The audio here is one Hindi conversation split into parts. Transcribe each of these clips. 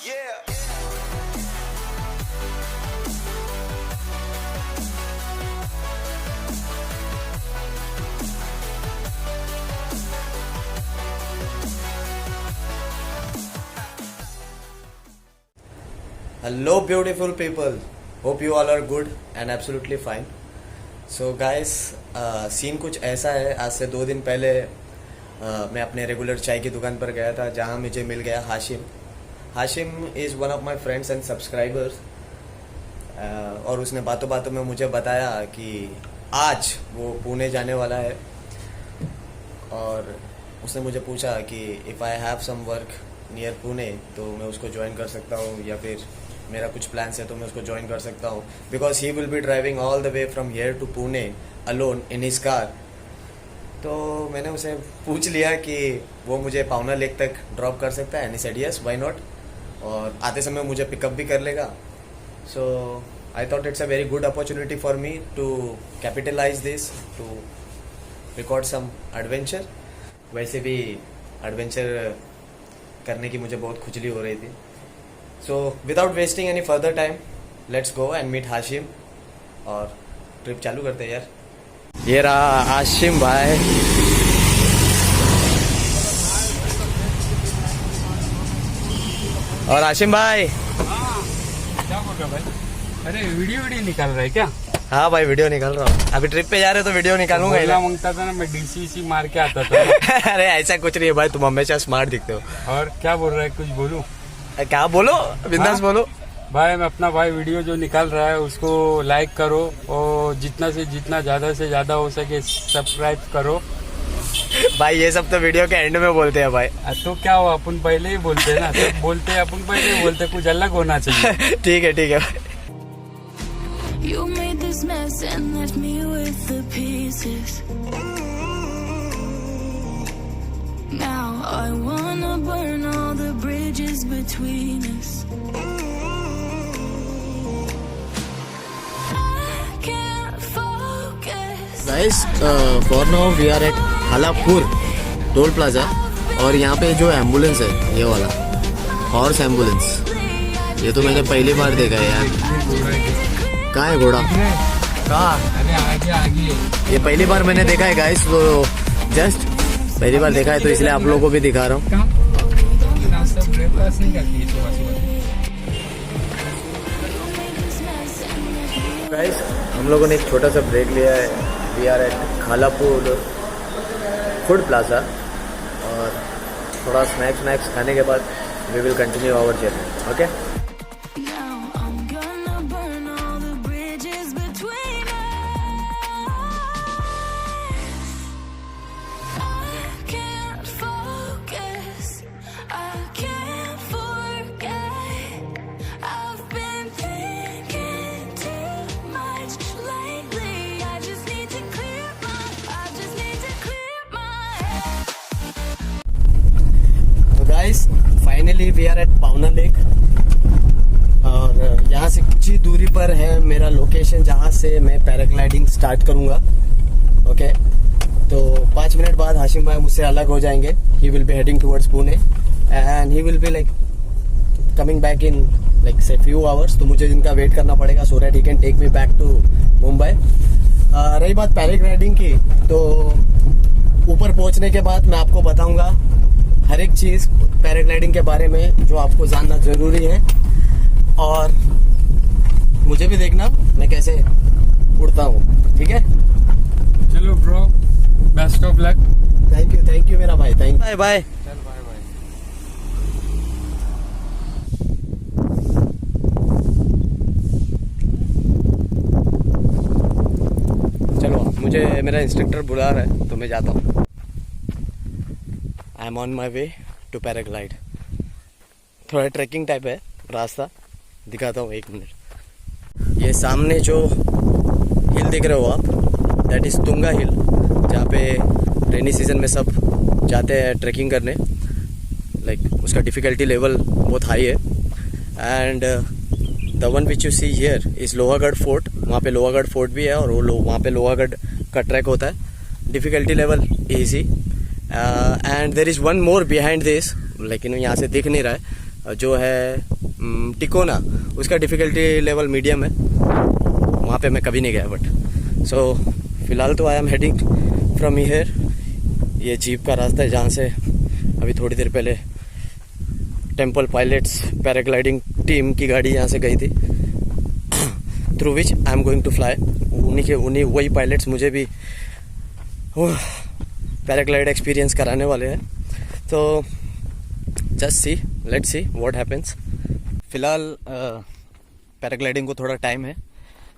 Hello beautiful people, hope you all are good and absolutely fine. So guys, scene कुछ ऐसा है. आज से 2 दिन पहले मैं अपने रेगुलर चाय की दुकान पर गया था, जहाँ मुझे मिल गया Hashim is one of my friends and subscribers. और उसने बातों बातों में मुझे बताया कि आज वो पुणे जाने वाला है. और उसने मुझे पूछा कि if I have some work near Pune तो मैं उसको ज्वाइन कर सकता हूँ, या फिर मेरा कुछ प्लान्स है तो मैं उसको ज्वाइन कर सकता हूँ, because he will be driving all the way from here to Pune alone in his car. तो मैंने उसे पूछ लिया कि वो मुझे पावना लेक तक ड्रॉप कर सकता है, and he said yes, why not, और आते समय मुझे पिकअप भी कर लेगा. So I thought it's a very good opportunity for me to capitalise this, to record some adventure. वैसे भी एडवेंचर करने की मुझे बहुत खुजली हो रही थी. So without wasting any further time, let's go and meet Hashim और ट्रिप चालू करते हैं यार. ये रहा हाशिम भाई. और हाशिम भाई, क्या बोल रहा भाई? अरे वीडियो निकाल रहा है क्या? हाँ भाई, वीडियो निकाल रहा हूँ. अभी ट्रिप पे जा रहे हो तो वीडियो निकालूंगा. बोला मांगता था ना, मैं डीसी मार के आता था. अरे ऐसा कुछ नहीं है भाई, तुम हमेशा स्मार्ट दिखते हो. और क्या बोल रहा है, कुछ बोलूं? क्या बोलो, बिंदास बोलो भाई. मैं अपना भाई वीडियो जो निकाल रहा है उसको लाइक करो, और जितना से जितना ज्यादा से ज्यादा हो सके सब्सक्राइब करो भाई. ये सब तो वीडियो के एंड में बोलते हैं भाई. तो क्या हो, अपन पहले ही बोलते हैं ना. सब बोलते हैं, अपन पहले ही बोलते, कुछ अलग होना चाहिए. ठीक है. You made this mess and left me with the pieces. Now I wanna burn all the bridges between us. I can't focus. Guys, for now we are at Halapur toll plaza, और यहाँ पे जो एम्बुलेंस है, ये वाला हॉर्स एम्बुलेंस, ये तो मैंने पहली बार देखा है यार. कहाँ है घोड़ा? कहाँ? अरे आगे. ये पहली बार मैंने देखा है गाइस, तो जस्ट पहली बार देखा है, तो इसलिए आप लोगों को भी दिखा रहा हूँ. गाइस, हम लोगों ने एक छोटा सा ब्रेक लिया है. We are at Khalapur food plaza, और थोड़ा स्नैक्स खाने के बाद we will continue our journey. Okay. Finally we are at Pawna lake, और यहाँ से कुछ ही दूरी पर है मेरा लोकेशन, जहाँ से मैं पैराग्लाइडिंग स्टार्ट करूँगा. ओके. तो 5 मिनट बाद हाशिम भाई मुझसे अलग हो जाएंगे. He will be heading towards Pune, and he will be like coming back in like say few hours. तो मुझे इनका वेट करना पड़ेगा, so that he can take me back to Mumbai. रही बात पैराग्लाइडिंग की, तो ऊपर पहुँचने के बाद मैं आपको बताऊँगा हर एक चीज पैराग्लाइडिंग के बारे में जो आपको जानना जरूरी है, और मुझे भी देखना मैं कैसे उड़ता हूँ. ठीक है, चलो bro, best of luck. Thank you मेरा भाई. Thank bye bye. चल बाय बाय. चलो, मुझे मेरा इंस्ट्रक्टर बुला रहा है तो मैं जाता हूँ. I am on my way to paraglide. थोड़ा ट्रैकिंग टाइप है रास्ता, दिखाता हूँ 1 मिनट. ये सामने जो हिल दिख रहे हो आप, दैट इज़ तुंगा हिल, जहाँ पे रेनी सीजन में सब जाते हैं ट्रैकिंग करने. लाइक उसका डिफ़िकल्टी लेवल बहुत हाई है. And the one which you see here is Lohagarh fort. वहाँ पे लोहागढ़ फोर्ट भी है, और वो वहाँ पे लोहागढ़ का ट्रैक होता है. Difficulty level easy. And there is one more behind this, लेकिन यहाँ से दिख नहीं रहा है. जो है टिकोना, उसका डिफ़िकल्टी लेवल मीडियम है। वहाँ पे मैं कभी नहीं गया बट सो फ़िलहाल तो I am heading from here. ये जीप का रास्ता है जहाँ से अभी थोड़ी देर पहले टेम्पल पायलट्स पैराग्लाइडिंग टीम की गाड़ी यहाँ से गई थी, through which I am going to fly. उन्हीं वही पायलट्स मुझे भी पैराग्लाइड एक्सपीरियंस कराने वाले हैं। तो just see, let's see what happens. फ़िलहाल पैराग्लाइडिंग को थोड़ा टाइम है,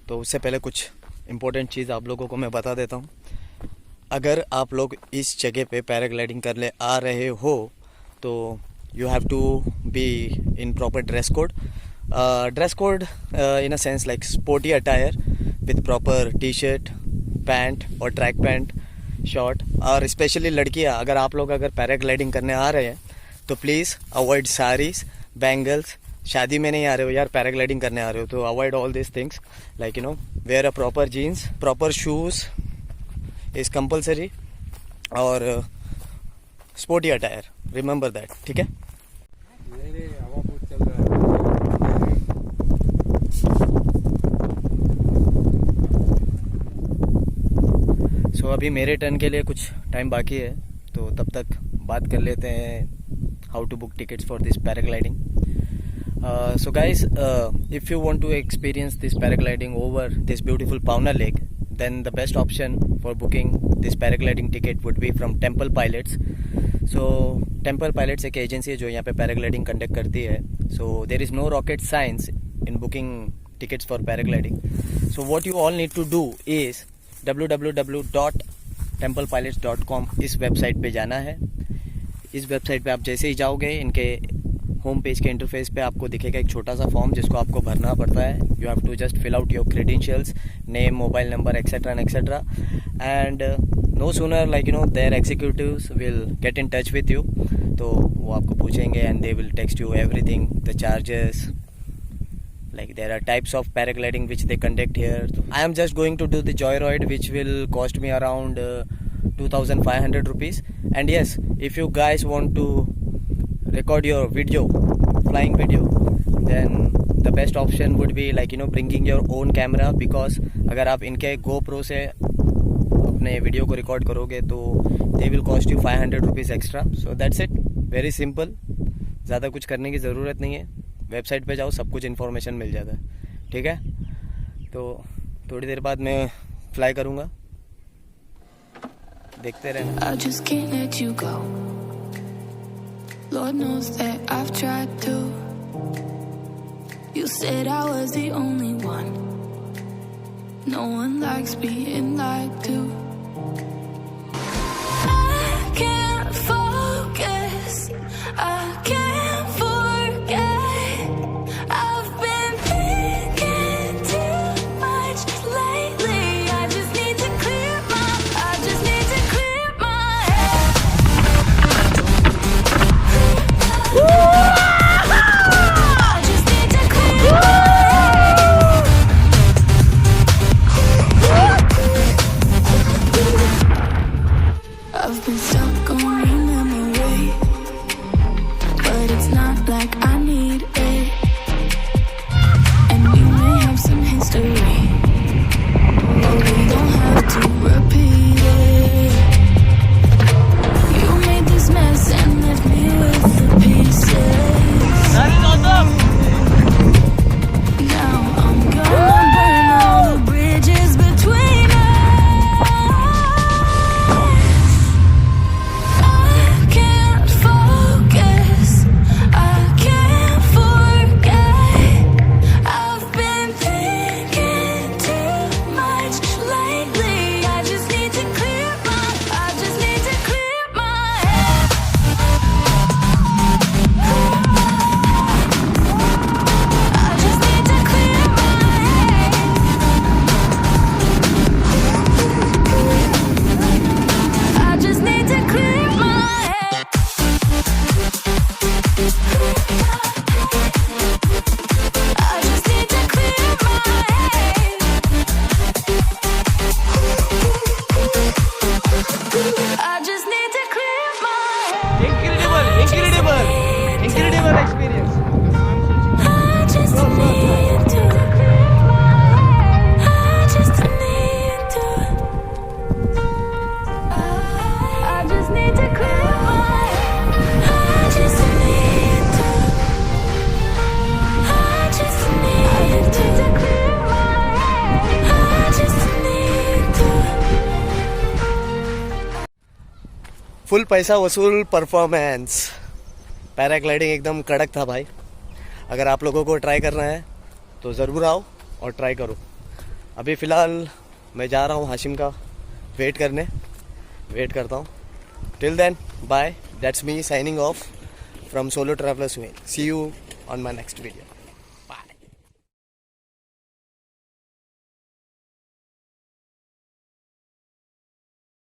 तो उससे पहले कुछ इम्पोर्टेंट चीज़ आप लोगों को मैं बता देता हूँ। अगर आप लोग इस जगह पे पैराग्लाइडिंग करने आ रहे हो तो you have to be in proper dress code. Dress code in a sense like sporty attire with proper T shirt, pant और ट्रैक पैंट, शॉर्ट। और स्पेशली लड़कियाँ, अगर आप लोग अगर पैराग्लाइडिंग करने आ रहे हैं तो प्लीज़ अवॉइड साड़ीज़, बैंगल्स। शादी में नहीं आ रहे हो यार, पैराग्लाइडिंग करने आ रहे हो, तो avoid all this things. Like wear a proper jeans, proper shoes is compulsory, और स्पोर्टी अटायर, रिमेंबर दैट, ठीक है। मेरे हवा बहुत चल रहा है। सो अभी मेरे टर्न के लिए कुछ टाइम बाकी है, तो तब तक बात कर लेते हैं how to book tickets for this paragliding. So guys, if you want to experience this paragliding over this beautiful Pauna Lake, then the best option for booking this paragliding ticket would be from Temple Pilots. So Temple Pilots एक एजेंसी है जो यहाँ पे पैराग्लाइडिंग कंडक्ट करती है। So there is no rocket science in booking tickets for paragliding. So what you all need to do is www.templepilots.com इस वेबसाइट पे जाना है। इस वेबसाइट पे आप जैसे ही जाओगे, इनके होम पेज के इंटरफेस पे आपको दिखेगा एक छोटा सा फॉर्म जिसको आपको भरना पड़ता है। You have to just fill out your credentials, name, mobile number, etcetera and etcetera, and no sooner like their executives will get in touch with you. तो वो आपको पूछेंगे and they will text you everything, the charges, like there are types of paragliding which they conduct here. I am just going to do the joyride which will cost me around 2500 rupees. And yes, if you guys want to record your video, flying video, then the best option would be like bringing your own camera, because अगर आप इनके GoPro से अपने वीडियो को रिकॉर्ड करोगे तो they will cost you 500 rupees extra. So that's it, very simple, ज़्यादा कुछ करने की ज़रूरत नहीं है। वेबसाइट पे जाओ, सब कुछ इन्फॉर्मेशन मिल जाता है, ठीक है। तो थोड़ी देर बाद मैं फ्लाई करूँगा, देखते रहना। I just can't let you go. Lord knows that I've tried to. You said I was the only one. No one likes being lied to. I can't focus. I can't forget. I've been thinking too much lately. I just need to clear my head. I just need to clear my head. Full पैसा वसूल परफॉर्मेंस। पैराग्लाइडिंग एकदम कड़क था भाई। अगर आप लोगों को ट्राई करना है तो ज़रूर आओ और ट्राई करो। अभी फ़िलहाल मैं जा रहा हूँ हाशिम का वेट करता हूँ। Till then bye, that's me signing off from solo travellers में। See you on my next video.